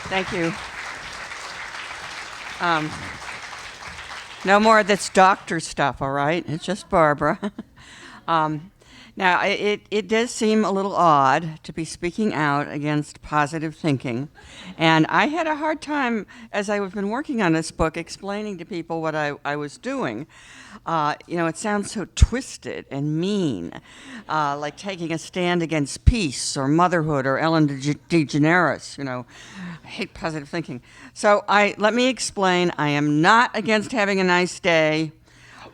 Thank you. No more of this doctor stuff, all right? It's just Barbara. um, Now, it does seem a little odd to be speaking out against positive thinking. And I had a hard time, as I've been working on this book, explaining to people what I was doing. It sounds so twisted and mean, like taking a stand against peace or motherhood or Ellen DeGeneres. I hate positive thinking. So let me explain. I am not against having a nice day,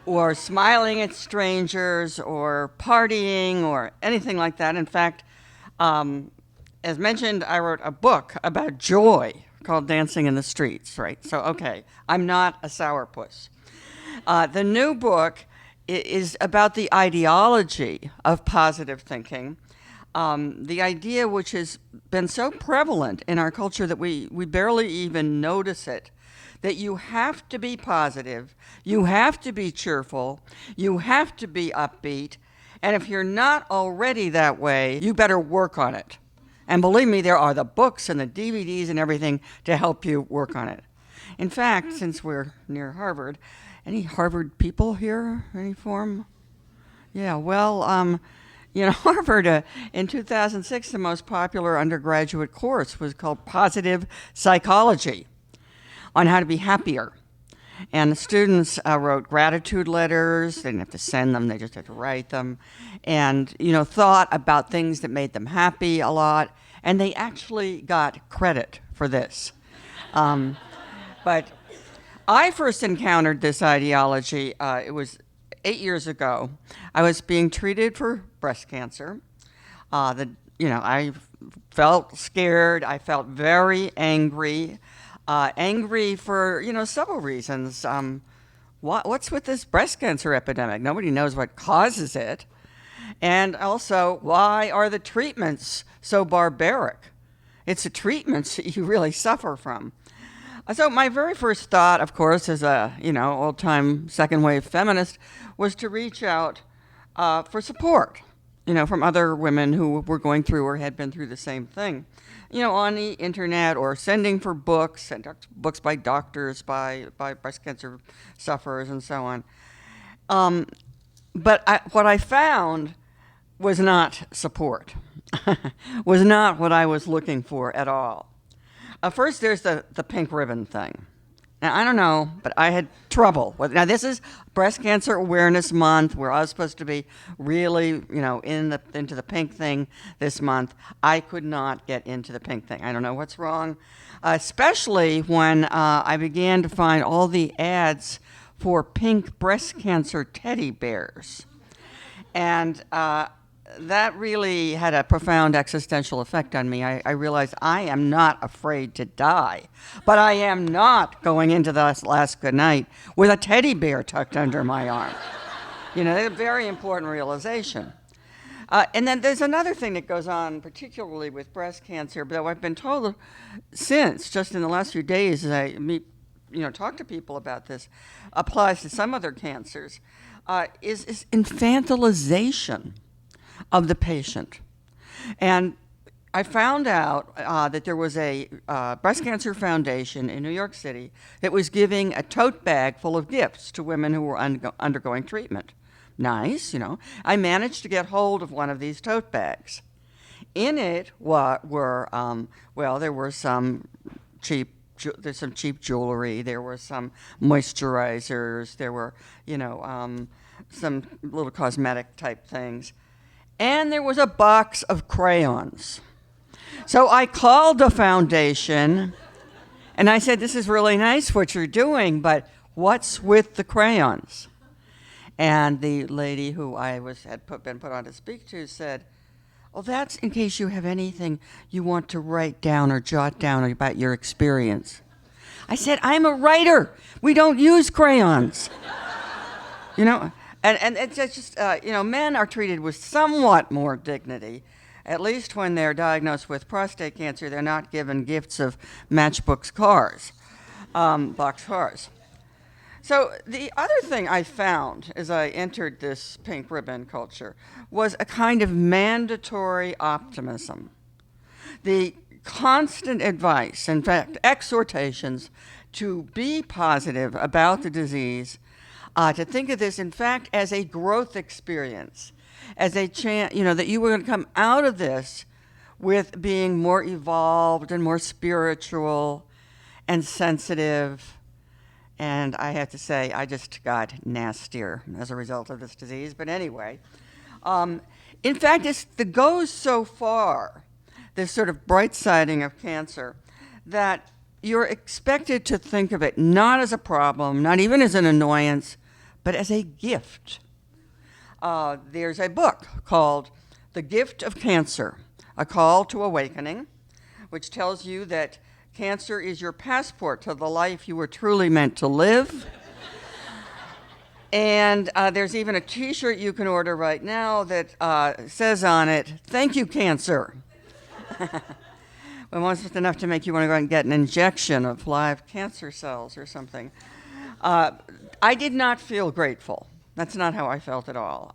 or smiling at strangers, or partying, or anything like that. In fact, as mentioned, I wrote a book about joy called Dancing in the Streets, right? So, okay, I'm not a sourpuss. The new book is about the ideology of positive thinking, the idea which has been so prevalent in our culture that we barely even notice it, that you have to be positive, you have to be cheerful, you have to be upbeat, and if you're not already that way, you better work on it. And believe me, there are the books and the DVDs and everything to help you work on it. In fact, since we're near Harvard, any Harvard people here, any form? Yeah, well, Harvard, in 2006, the most popular undergraduate course was called Positive Psychology, on how to be happier. And the students wrote gratitude letters. They didn't have to send them, they just had to write them. And, thought about things that made them happy a lot. And they actually got credit for this. But I first encountered this ideology, it was 8 years ago. I was being treated for breast cancer. I felt scared. I felt very angry. Angry for, several reasons. What's with this breast cancer epidemic? Nobody knows what causes it. And also, why are the treatments so barbaric? It's the treatments that you really suffer from. So my very first thought, of course, as a, old-time second-wave feminist, was to reach out for support, from other women who were going through or had been through the same thing. On the internet, or sending for books, and books by doctors, by breast cancer sufferers, and so on. But what I found was not support, was not what I was looking for at all. First, there's the pink ribbon thing. Now, I don't know, but I had trouble with. Now, this is Breast Cancer Awareness Month. We're all supposed to be really, into the pink thing this month. I could not get into the pink thing. I don't know what's wrong, especially when I began to find all the ads for pink breast cancer teddy bears. And that really had a profound existential effect on me. I realized I am not afraid to die, but I am not going into this last good night with a teddy bear tucked under my arm. A very important realization. And then there's another thing that goes on, particularly with breast cancer, but I've been told since, just in the last few days, as I talk to people about this, applies to some other cancers, is infantilization of the patient. And I found out that there was a breast cancer foundation in New York City that was giving a tote bag full of gifts to women who were undergoing treatment. Nice, I managed to get hold of one of these tote bags. In it were, there were some there's some cheap jewelry, there were some moisturizers, there were, some little cosmetic type things. And there was a box of crayons. So I called the foundation, and I said, this is really nice what you're doing, but what's with the crayons? And the lady who I had been put on to speak to said, well, that's in case you have anything you want to write down or jot down about your experience. I said, I'm a writer. We don't use crayons. And it's just, men are treated with somewhat more dignity. At least when they're diagnosed with prostate cancer, they're not given gifts of Matchbox cars, box cars. So the other thing I found as I entered this pink ribbon culture was a kind of mandatory optimism. The constant advice, in fact, exhortations to be positive about the disease, to think of this, in fact, as a growth experience, as a chance, that you were going to come out of this with being more evolved and more spiritual and sensitive. And I have to say, I just got nastier as a result of this disease. But anyway, in fact, it goes so far, this sort of bright siding of cancer, that you're expected to think of it not as a problem, not even as an annoyance, but as a gift. There's a book called The Gift of Cancer, A Call to Awakening, which tells you that cancer is your passport to the life you were truly meant to live. And there's even a T-shirt you can order right now that says on it, "Thank you, cancer." Almost enough to make you want to go and get an injection of live cancer cells or something. I did not feel grateful. That's not how I felt at all.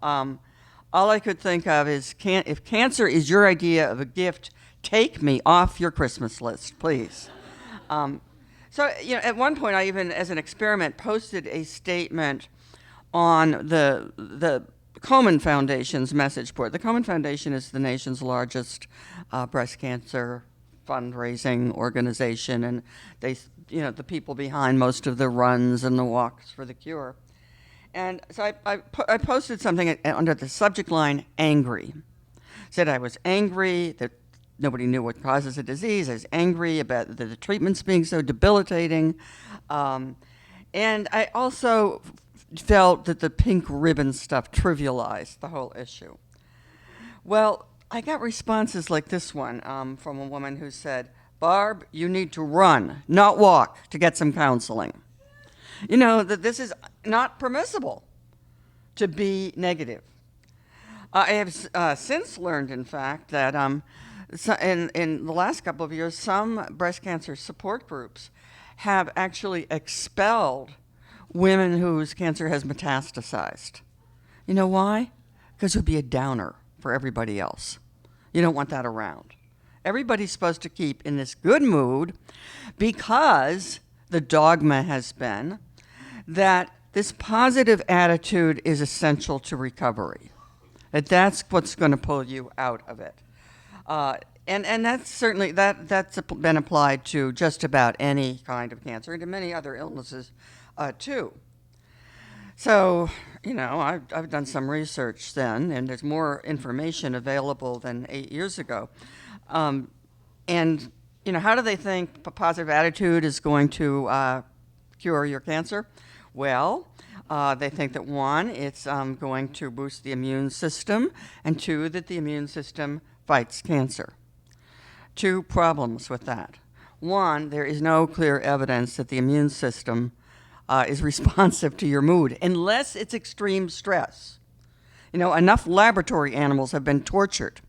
All I could think of is, if cancer is your idea of a gift, take me off your Christmas list, please. So, at one point, I even, as an experiment, posted a statement on the Komen Foundation's message board. The Komen Foundation is the nation's largest breast cancer fundraising organization, and they, the people behind most of the runs and the walks for the cure. And so I posted something under the subject line, "angry." Said I was angry that nobody knew what causes the disease. I was angry about the treatments being so debilitating. And I also felt that the pink ribbon stuff trivialized the whole issue. Well, I got responses like this one from a woman who said, "Barb, you need to run, not walk, to get some counseling." That this is not permissible to be negative. I have since learned, in fact, that in the last couple of years, some breast cancer support groups have actually expelled women whose cancer has metastasized. You know why? Because it would be a downer for everybody else. You don't want that around. Everybody's supposed to keep in this good mood, because the dogma has been that this positive attitude is essential to recovery. That's what's going to pull you out of it. And that's certainly, that's been applied to just about any kind of cancer and to many other illnesses too. So, I've done some research then, and there's more information available than 8 years ago. And, how do they think a positive attitude is going to cure your cancer? Well, they think that one, it's going to boost the immune system, and two, that the immune system fights cancer. Two problems with that. One, there is no clear evidence that the immune system is responsive to your mood, unless it's extreme stress. Enough laboratory animals have been tortured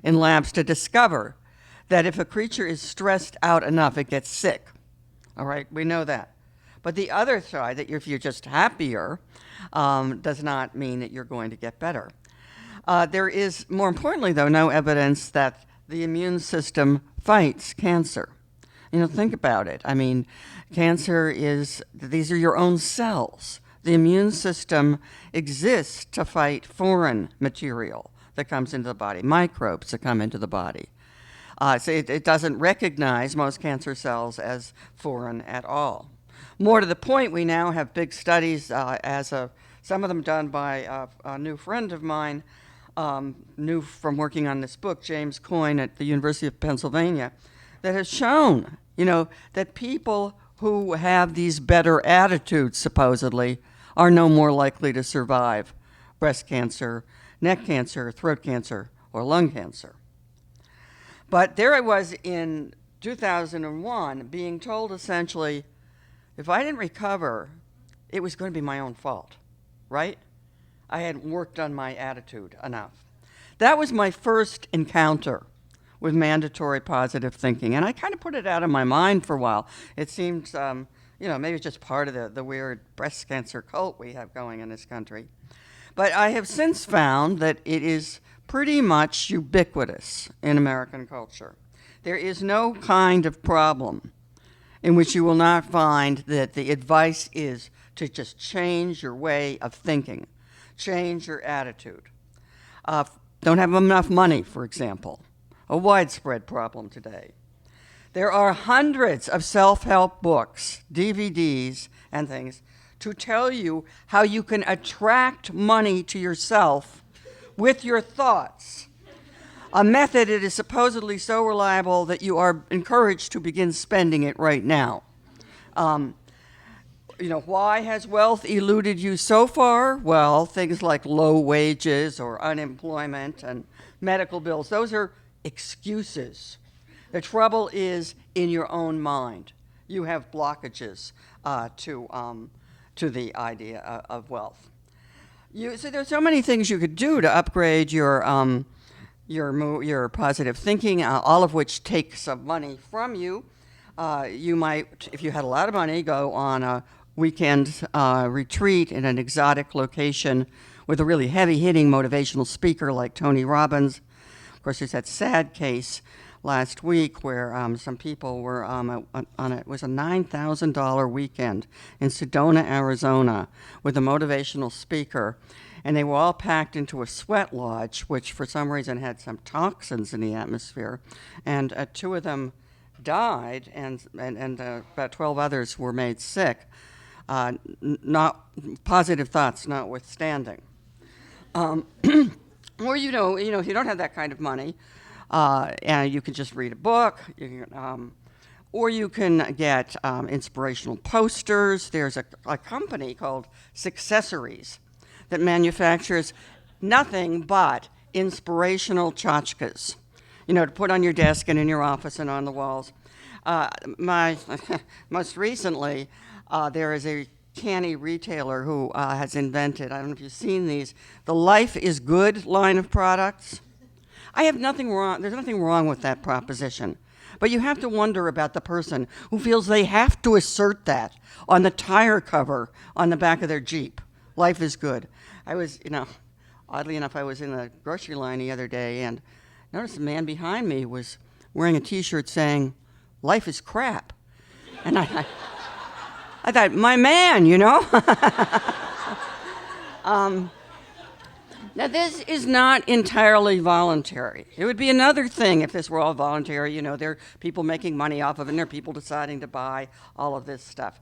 in labs to discover that if a creature is stressed out enough, it gets sick. All right, we know that. But the other side, that if you're just happier, does not mean that you're going to get better. There is, more importantly, though, no evidence that the immune system fights cancer. Think about it. I mean, cancer these are your own cells. The immune system exists to fight foreign material that comes into the body, microbes that come into the body. So it doesn't recognize most cancer cells as foreign at all. More to the point, we now have big studies, some of them done by a new friend of mine, new from working on this book, James Coyne at the University of Pennsylvania, that has shown, that people who have these better attitudes, supposedly, are no more likely to survive breast cancer, neck cancer, throat cancer, or lung cancer. But there I was in 2001 being told essentially, if I didn't recover, it was going to be my own fault, right? I hadn't worked on my attitude enough. That was my first encounter with mandatory positive thinking, and I kind of put it out of my mind for a while. It seemed, maybe it's just part of the weird breast cancer cult we have going in this country. But I have since found that it is pretty much ubiquitous in American culture. There is no kind of problem in which you will not find that the advice is to just change your way of thinking, change your attitude. Don't have enough money, for example, a widespread problem today. There are hundreds of self-help books, DVDs, and things to tell you how you can attract money to yourself with your thoughts. A method that is supposedly so reliable that you are encouraged to begin spending it right now. Why has wealth eluded you so far? Well, things like low wages or unemployment and medical bills, those are excuses. The trouble is in your own mind. You have blockages to the idea of wealth. So there's so many things you could do to upgrade your positive thinking, all of which take some money from you. You might, if you had a lot of money, go on a weekend retreat in an exotic location with a really heavy-hitting motivational speaker like Tony Robbins. Of course, there's that sad case last week where some people were it was a $9,000 weekend in Sedona, Arizona, with a motivational speaker. And they were all packed into a sweat lodge, which for some reason had some toxins in the atmosphere. And 2 of them died, and about 12 others were made sick. Not positive thoughts notwithstanding. Or if you don't have that kind of money, and you can just read a book, or you can get inspirational posters. There's a company called Successories that manufactures nothing but inspirational tchotchkes, to put on your desk and in your office and on the walls. Most recently, there is a canny retailer who has invented, I don't know if you've seen these, the Life is Good line of products. There's nothing wrong with that proposition. But you have to wonder about the person who feels they have to assert that on the tire cover on the back of their Jeep. Life is good. Oddly enough, I was in the grocery line the other day and noticed the man behind me was wearing a T-shirt saying, "Life is crap." And I thought, my man, Now, this is not entirely voluntary. It would be another thing if this were all voluntary. There are people making money off of it, and there are people deciding to buy all of this stuff.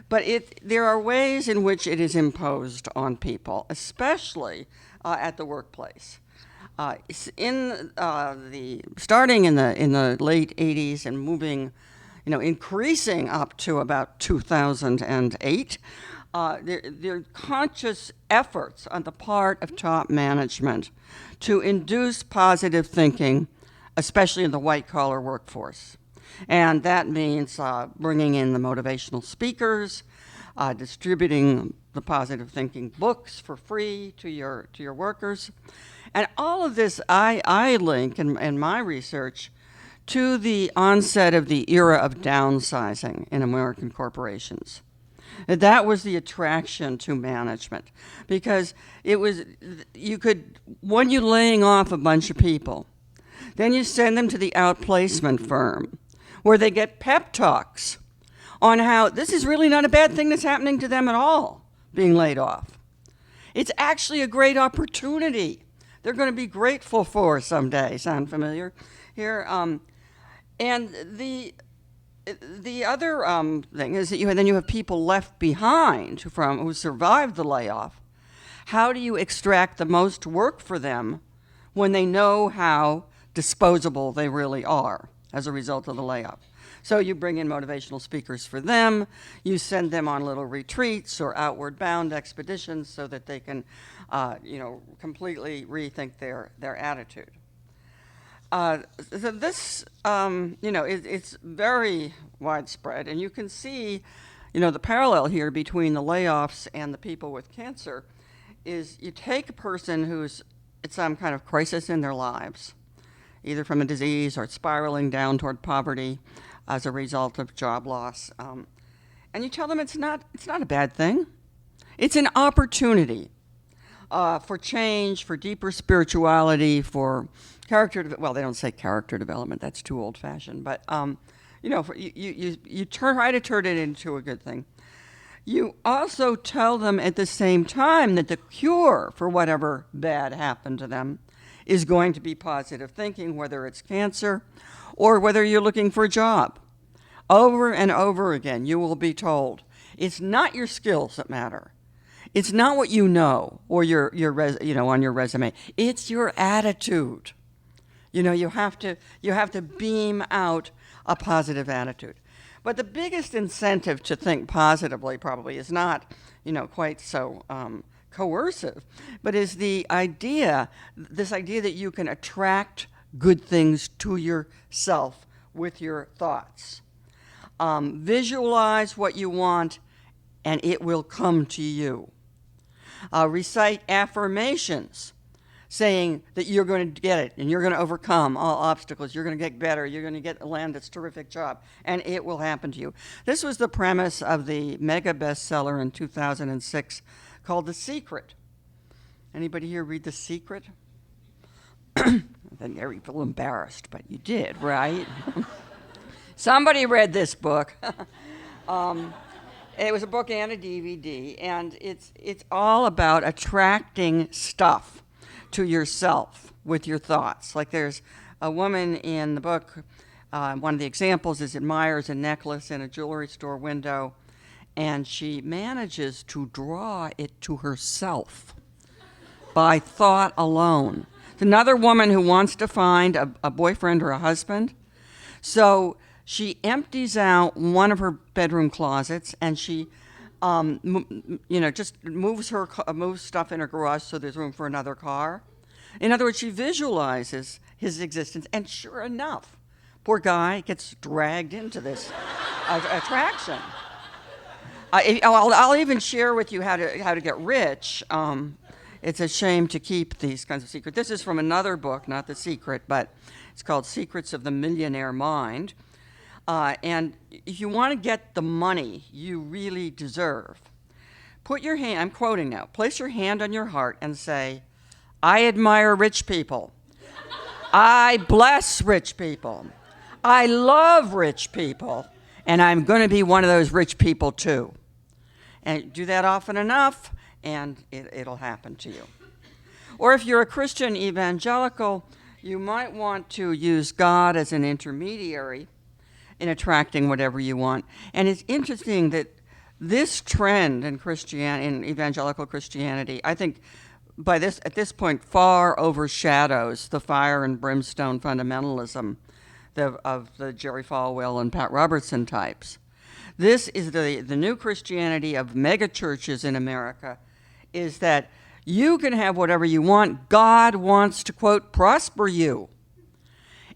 But there are ways in which it is imposed on people, especially at the workplace. Starting in the late 80s and moving, increasing up to about 2008, there are conscious efforts on the part of top management to induce positive thinking, especially in the white-collar workforce. And that means bringing in the motivational speakers, distributing the positive thinking books for free to your workers. And all of this I link in my research to the onset of the era of downsizing in American corporations. That was the attraction to management, because when you're laying off a bunch of people, then you send them to the outplacement firm where they get pep talks on how this is really not a bad thing that's happening to them at all, being laid off. It's actually a great opportunity they're going to be grateful for someday. Sound familiar here? And the other thing is that you have people left behind who survived the layoff. How do you extract the most work for them when they know how disposable they really are as a result of the layoff? So you bring in motivational speakers for them. You send them on little retreats or outward bound expeditions so that they can, completely rethink their attitude. So this, it's very widespread, and you can see, the parallel here between the layoffs and the people with cancer is you take a person who's at some kind of crisis in their lives, either from a disease or spiraling down toward poverty as a result of job loss, and you tell them it's not a bad thing. It's an opportunity for change, for deeper spirituality, for well, they don't say character development. That's too old-fashioned. But, you try to turn it into a good thing. You also tell them at the same time that the cure for whatever bad happened to them is going to be positive thinking, whether it's cancer or whether you're looking for a job. Over and over again, you will be told, it's not your skills that matter. It's not what you know or on your resume. It's your attitude. You have to beam out a positive attitude. But the biggest incentive to think positively probably is not, quite so coercive, but is this idea that you can attract good things to yourself with your thoughts. Visualize what you want, and it will come to you. Recite affirmations, saying that you're going to get it and you're going to overcome all obstacles. You're going to get better. You're going to land this terrific job, and it will happen to you. This was the premise of the mega bestseller in 2006 called The Secret. Anybody here read The Secret? Then you feel embarrassed, but you did, right? Somebody read this book. It was a book and a DVD, and it's all about attracting stuff to yourself with your thoughts. Like there's a woman in the book, one of the examples is admires a necklace in a jewelry store window, and she manages to draw it to herself by thought alone. There's another woman who wants to find a boyfriend or a husband, so she empties out one of her bedroom closets, and she just moves stuff in her garage so there's room for another car. In other words, she visualizes his existence, and sure enough, poor guy gets dragged into this attraction. I'll even share with you how to get rich. It's a shame to keep these kinds of secrets. This is from another book, not The Secret, but it's called Secrets of the Millionaire Mind. And if you want to get the money you really deserve, I'm quoting now, place your hand on your heart and say, I admire rich people. I bless rich people. I love rich people. And I'm going to be one of those rich people too. And do that often enough, and it'll happen to you. Or if you're a Christian evangelical, you might want to use God as an intermediary in attracting whatever you want. And it's interesting that this trend in evangelical Christianity, I think at this point far overshadows the fire and brimstone fundamentalism of the Jerry Falwell and Pat Robertson types. This is the new Christianity of mega churches in America, is that you can have whatever you want. God wants to, quote, prosper you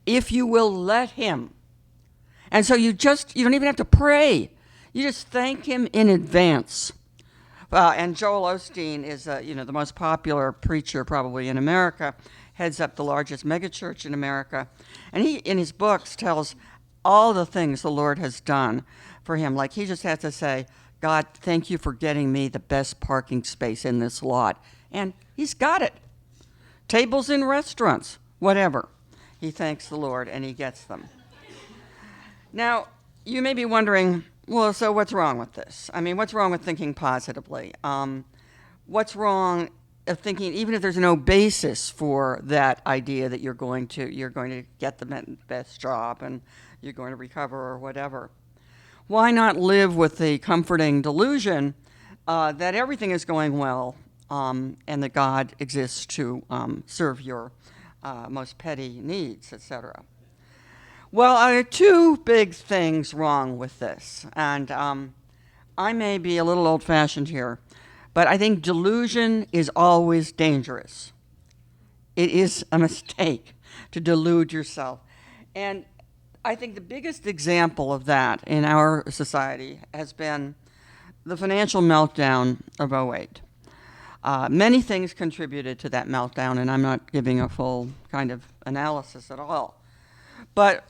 if you will let him. And so you don't even have to pray. You just thank him in advance. And Joel Osteen is, the most popular preacher probably in America, heads up the largest megachurch in America. And he, in his books, tells all the things the Lord has done for him. Like he just has to say, God, thank you for getting me the best parking space in this lot. And he's got it. Tables in restaurants, whatever. He thanks the Lord and he gets them. Now, you may be wondering, well, so what's wrong with this? I mean, what's wrong with thinking positively? What's wrong of thinking, even if there's no basis for that idea that you're going to get the best job and you're going to recover or whatever? Why not live with the comforting delusion that everything is going well and that God exists to serve your most petty needs, etc.? Well, there are two big things wrong with this, and I may be a little old-fashioned here, but I think delusion is always dangerous. It is a mistake to delude yourself. And I think the biggest example of that in our society has been the financial meltdown of '08. Many things contributed to that meltdown, and I'm not giving a full kind of analysis at all. But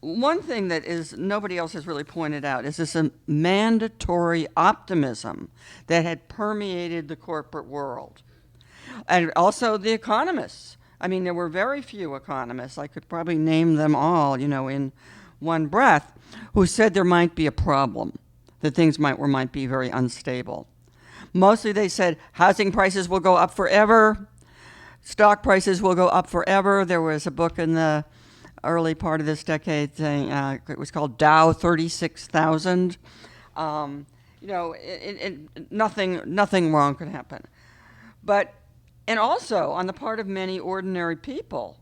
one thing that nobody else has really pointed out is this mandatory optimism that had permeated the corporate world. And also the economists. I mean, there were very few economists, I could probably name them all, in one breath, who said there might be a problem, that things might be very unstable. Mostly they said housing prices will go up forever, stock prices will go up forever. There was a book in the early part of this decade saying, it was called Dow 36,000. Nothing wrong could happen. And also on the part of many ordinary people,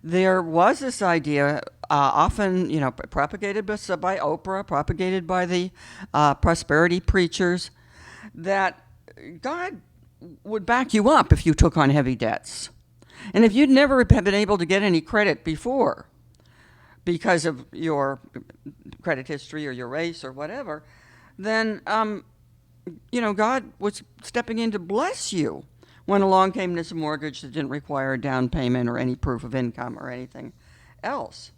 there was this idea, often, propagated by Oprah, propagated by the prosperity preachers, that God would back you up if you took on heavy debts. And if you'd never been able to get any credit before because of your credit history or your race or whatever, then, God was stepping in to bless you when along came this mortgage that didn't require a down payment or any proof of income or anything else.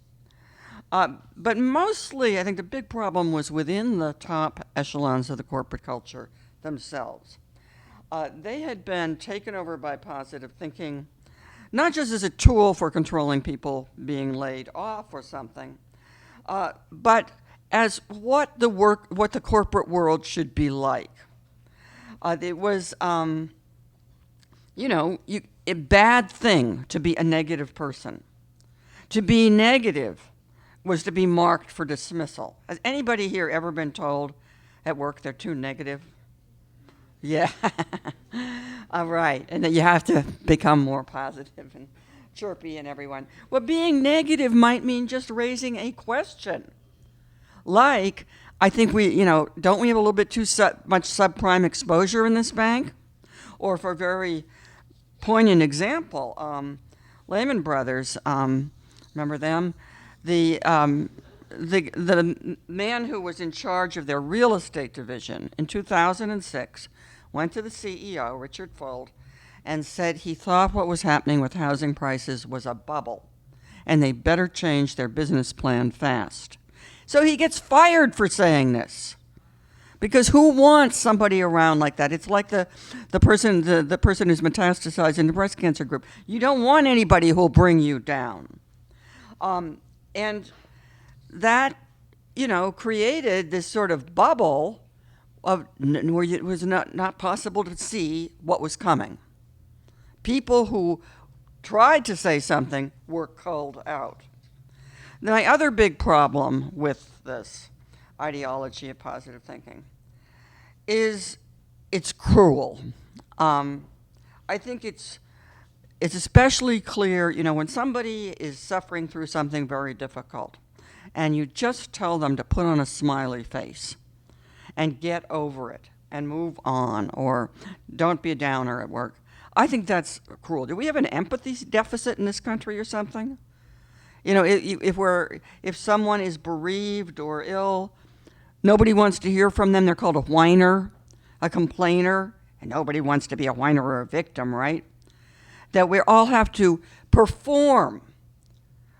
But mostly, I think the big problem was within the top echelons of the corporate culture themselves. They had been taken over by positive thinking, not just as a tool for controlling people being laid off or something, but as what the corporate world should be like. It was, a bad thing to be a negative person. To be negative was to be marked for dismissal. Has anybody here ever been told at work they're too negative? Yeah. All right. And that you have to become more positive and chirpy and everyone. Well, being negative might mean just raising a question. Like, I think don't we have a little bit too much subprime exposure in this bank? Or for a very poignant example, Lehman Brothers, remember them? The man who was in charge of their real estate division in 2006 went to the CEO, Richard Fuld, and said he thought what was happening with housing prices was a bubble, and they better change their business plan fast. So he gets fired for saying this. Because who wants somebody around like that? It's like the person who's metastasized in the breast cancer group. You don't want anybody who'll bring you down. And that, created this sort of bubble where it was not possible to see what was coming. People who tried to say something were culled out. My other big problem with this ideology of positive thinking is it's cruel. I think it's especially clear, when somebody is suffering through something very difficult and you just tell them to put on a smiley face and get over it and move on, or don't be a downer at work. I think that's cruel. Do we have an empathy deficit in this country or something? If someone is bereaved or ill, nobody wants to hear from them. They're called a whiner, a complainer, and nobody wants to be a whiner or a victim, right? That we all have to perform,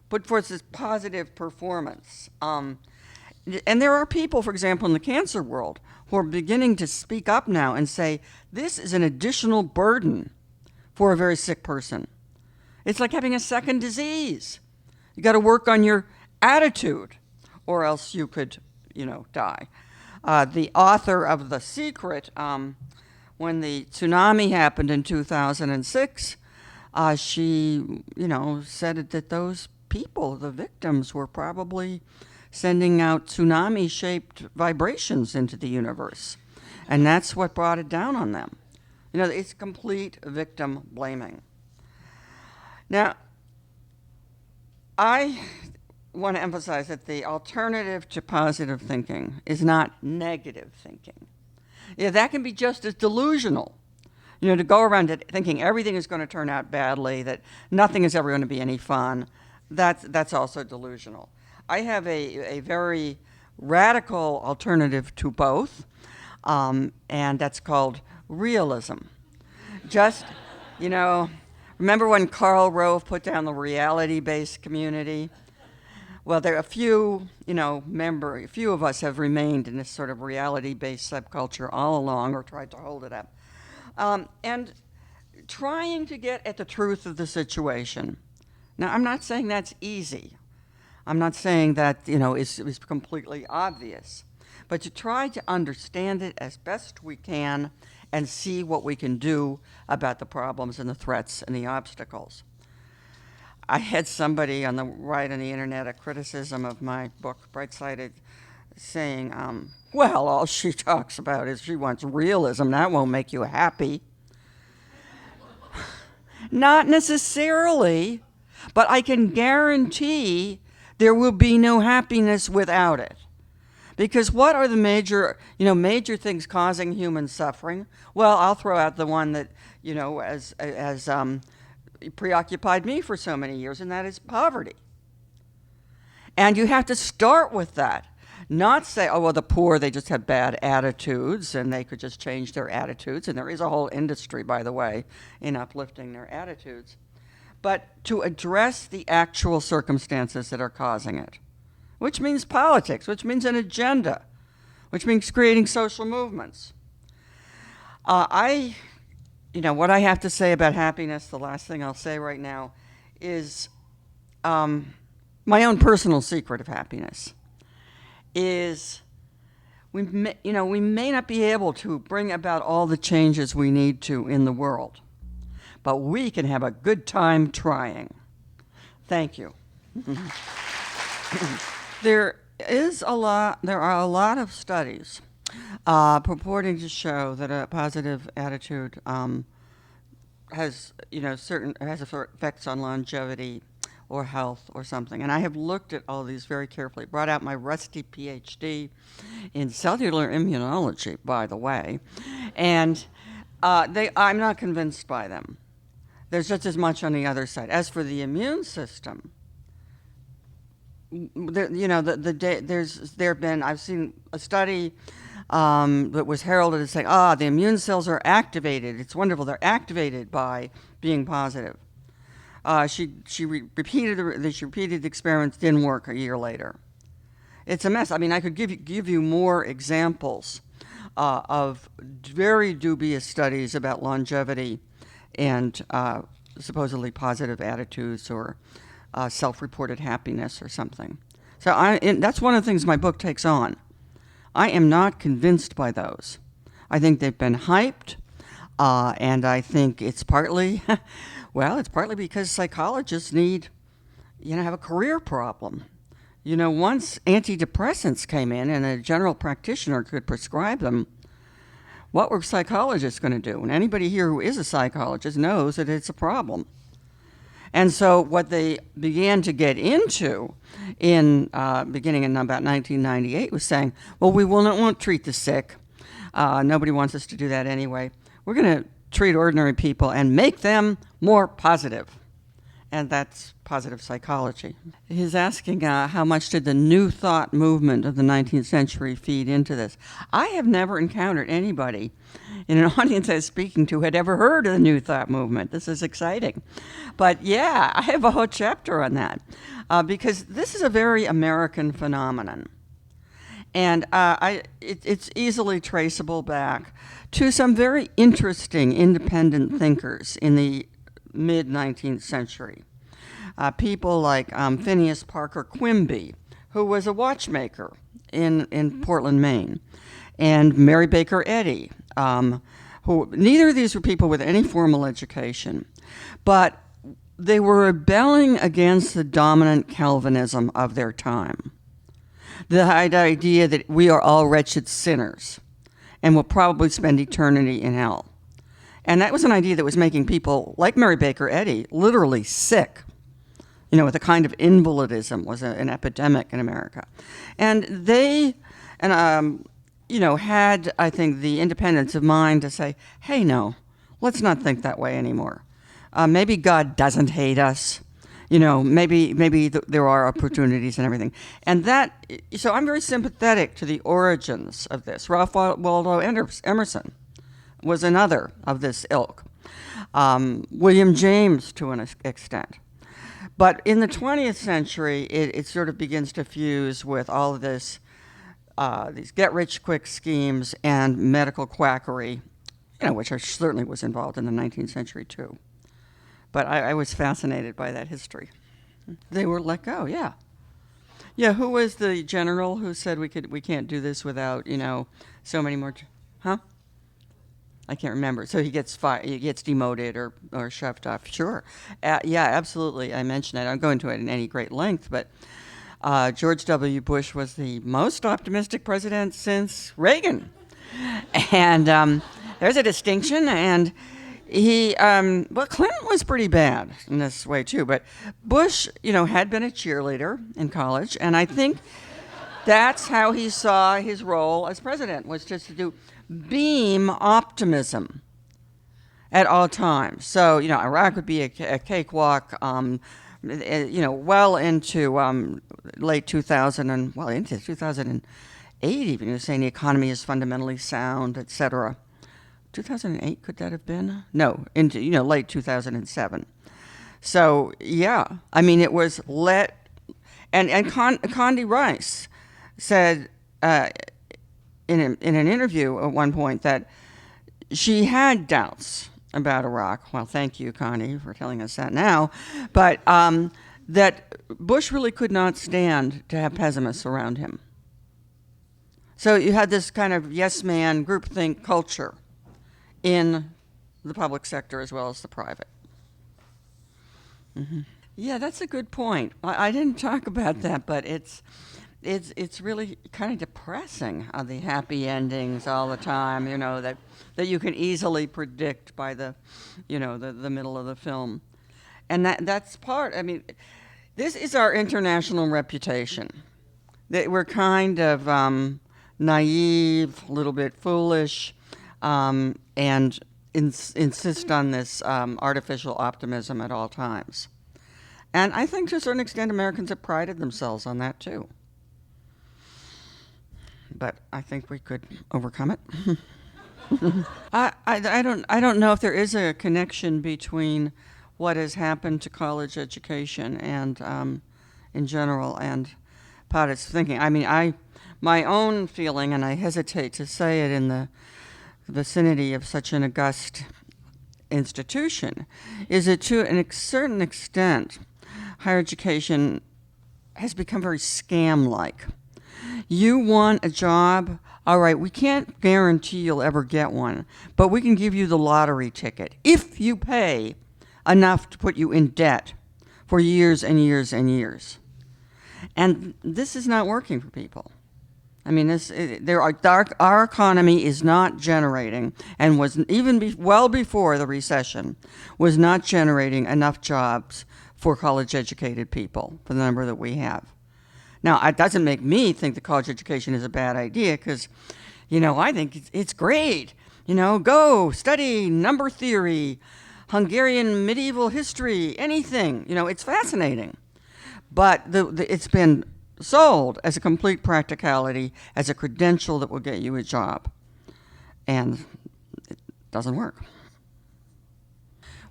put forth this positive performance. And there are people, for example, in the cancer world who are beginning to speak up now and say, this is an additional burden for a very sick person. It's like having a second disease. You got to work on your attitude, or else you could, die. The author of The Secret, when the tsunami happened in 2006, she, said that those people, the victims, were probably sending out tsunami-shaped vibrations into the universe. And that's what brought it down on them. It's complete victim blaming. Now, I want to emphasize that the alternative to positive thinking is not negative thinking. That can be just as delusional. To go around thinking everything is going to turn out badly, that nothing is ever going to be any fun, that's also delusional. I have a very radical alternative to both, and that's called realism. Just, remember when Karl Rove put down the reality-based community? Well, there are a few of us have remained in this sort of reality-based subculture all along, or tried to hold it up. And trying to get at the truth of the situation. Now, I'm not saying that's easy. I'm not saying that, is completely obvious. But to try to understand it as best we can and see what we can do about the problems and the threats and the obstacles. I had somebody on the right on the internet, a criticism of my book, Bright-Sided, saying, well, all she talks about is she wants realism. That won't make you happy. Not necessarily, but I can guarantee there will be no happiness without it. Because what are the major things causing human suffering? Well, I'll throw out the one that, as preoccupied me for so many years, and that is poverty. And you have to start with that. Not say, oh, well, the poor, they just have bad attitudes, and they could just change their attitudes. And there is a whole industry, by the way, in uplifting their attitudes. But to address the actual circumstances that are causing it, which means politics, which means an agenda, which means creating social movements. What I have to say about happiness, the last thing I'll say right now, is my own personal secret of happiness is we may not be able to bring about all the changes we need to in the world, but we can have a good time trying. Thank you. There are a lot of studies purporting to show that a positive attitude has effects on longevity or health or something. And I have looked at all these very carefully, brought out my rusty PhD in cellular immunology, by the way, and I'm not convinced by them. There's just as much on the other side. As for the immune system, I've seen a study that was heralded as saying, the immune cells are activated. It's wonderful. They're activated by being positive. She repeated the experiments, didn't work a year later. It's a mess. I mean, I could give you more examples of very dubious studies about longevity and supposedly positive attitudes or self-reported happiness or something. So that's one of the things my book takes on. I am not convinced by those. I think they've been hyped, and I think it's partly, because psychologists have a career problem. Once antidepressants came in and a general practitioner could prescribe them, what were psychologists going to do? And anybody here who is a psychologist knows that it's a problem. And so what they began to get into beginning in about 1998 was saying, well, we will not want to treat the sick. Nobody wants us to do that anyway. We're going to treat ordinary people and make them more positive. And that's positive psychology. He's asking how much did the New Thought movement of the 19th century feed into this? I have never encountered anybody in an audience I was speaking to had ever heard of the New Thought movement. This is exciting. But yeah, I have a whole chapter on that because this is a very American phenomenon. And it's easily traceable back to some very interesting independent thinkers in the mid-19th century. People like Phineas Parker Quimby, who was a watchmaker in Portland, Maine, and Mary Baker Eddy, who neither of these were people with any formal education, but they were rebelling against the dominant Calvinism of their time. The idea that we are all wretched sinners and will probably spend eternity in hell. And that was an idea that was making people like Mary Baker Eddy literally sick. With a kind of invalidism was an epidemic in America. And they had, I think, the independence of mind to say, hey, no, let's not think that way anymore. Maybe God doesn't hate us. Maybe there are opportunities and everything. And so I'm very sympathetic to the origins of this. Ralph Waldo Emerson was another of this ilk. William James, to an extent. But in the 20th century, it sort of begins to fuse with all of this, these get-rich-quick schemes and medical quackery which I certainly was involved in the 19th century too. But I was fascinated by that history. They were let go, yeah. Yeah, who was the general who said we can't do this without, so many more, huh? I can't remember. So he gets fired, he gets demoted or shoved off. Sure. Yeah, absolutely. I mentioned it. I don't go into it in any great length, but George W. Bush was the most optimistic president since Reagan. And there's a distinction. And Clinton was pretty bad in this way too. But Bush, had been a cheerleader in college. And I think that's how he saw his role as president, was just to beam optimism at all times. So, Iraq would be a cakewalk, well into late 2000 and, into 2008 even. He was saying the economy is fundamentally sound, et cetera. 2008, could that have been? No, into, late 2007. So, yeah, it was and Condi Rice said in an interview at one point that she had doubts about Iraq. Well, thank you, Connie, for telling us that now. But that Bush really could not stand to have pessimists around him. So you had this kind of yes man groupthink culture in the public sector as well as the private. Mm-hmm. Yeah, that's a good point. I didn't talk about that, but it's really kind of depressing, the happy endings all the time, that you can easily predict by the middle of the film. And that's part, this is our international reputation. That we're kind of naive, a little bit foolish, and insist on this artificial optimism at all times. And I think to a certain extent Americans have prided themselves on that too. But I think we could overcome it. I don't know if there is a connection between what has happened to college education and in general and Paddy's thinking. My own feeling, and I hesitate to say it in the vicinity of such an august institution, is that to a certain extent higher education has become very scam-like. You want a job? All right, we can't guarantee you'll ever get one, but we can give you the lottery ticket if you pay enough to put you in debt for years and years and years. And this is not working for people. Our economy is not generating, and was even well before the recession, was not generating enough jobs for college-educated people, for the number that we have. Now, it doesn't make me think that college education is a bad idea, because, I think it's great. Go study number theory, Hungarian medieval history, anything. It's fascinating. But it's been sold as a complete practicality, as a credential that will get you a job. And it doesn't work.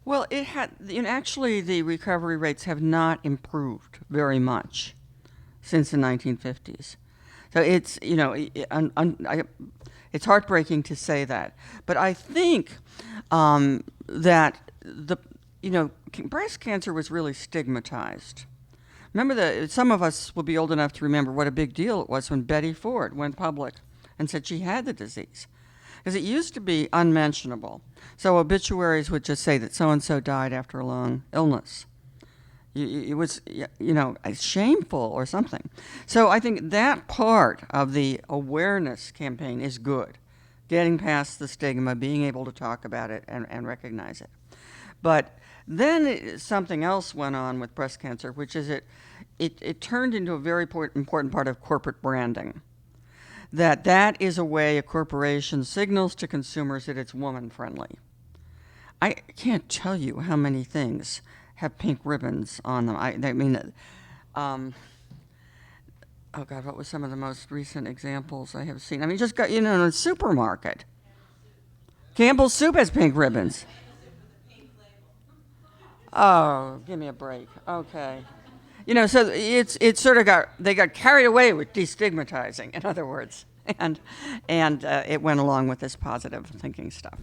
Well, actually the recovery rates have not improved very much since the 1950s. So it's, it's heartbreaking to say that. But I think that breast cancer was really stigmatized. Remember some of us will be old enough to remember what a big deal it was when Betty Ford went public and said she had the disease. Because it used to be unmentionable. So obituaries would just say that so-and-so died after a long illness. It was, shameful or something. So I think that part of the awareness campaign is good. Getting past the stigma, being able to talk about it and recognize it. But then something else went on with breast cancer, which is it turned into a very important part of corporate branding. That is a way a corporation signals to consumers that it's woman-friendly. I can't tell you how many things have pink ribbons on them. Oh God, what was some of the most recent examples I have seen? Just got, in a supermarket. Campbell's Soup has pink ribbons. Oh, give me a break. Okay. So it's sort of they got carried away with destigmatizing, in other words, and it went along with this positive thinking stuff.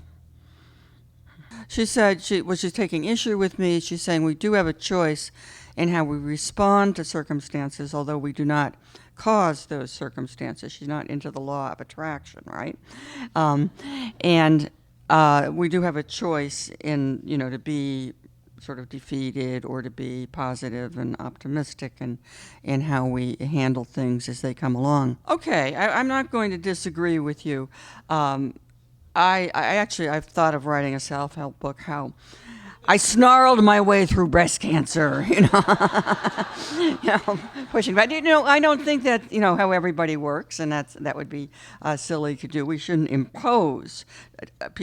She said she's taking issue with me. She's saying we do have a choice in how we respond to circumstances, although we do not cause those circumstances. She's not into the law of attraction, right? Um, and we do have a choice in, to be sort of defeated or to be positive and optimistic in how we handle things as they come along. Okay, I'm not going to disagree with you. I've thought of writing a self-help book, how I snarled my way through breast cancer, pushing back. I don't think that, how everybody works, and that would be silly to do. We shouldn't impose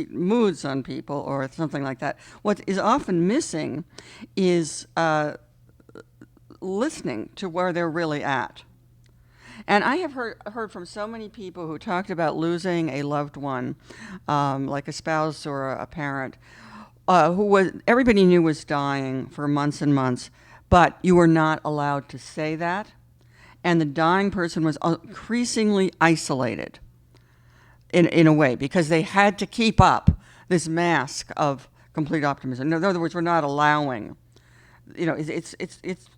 moods on people or something like that. What is often missing is listening to where they're really at. And I have heard from so many people who talked about losing a loved one, like a spouse or a parent, everybody knew was dying for months and months, but you were not allowed to say that. And the dying person was increasingly isolated in a way, because they had to keep up this mask of complete optimism. In other words, we're not allowing. It's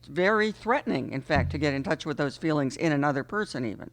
very threatening, in fact, to get in touch with those feelings in another person even.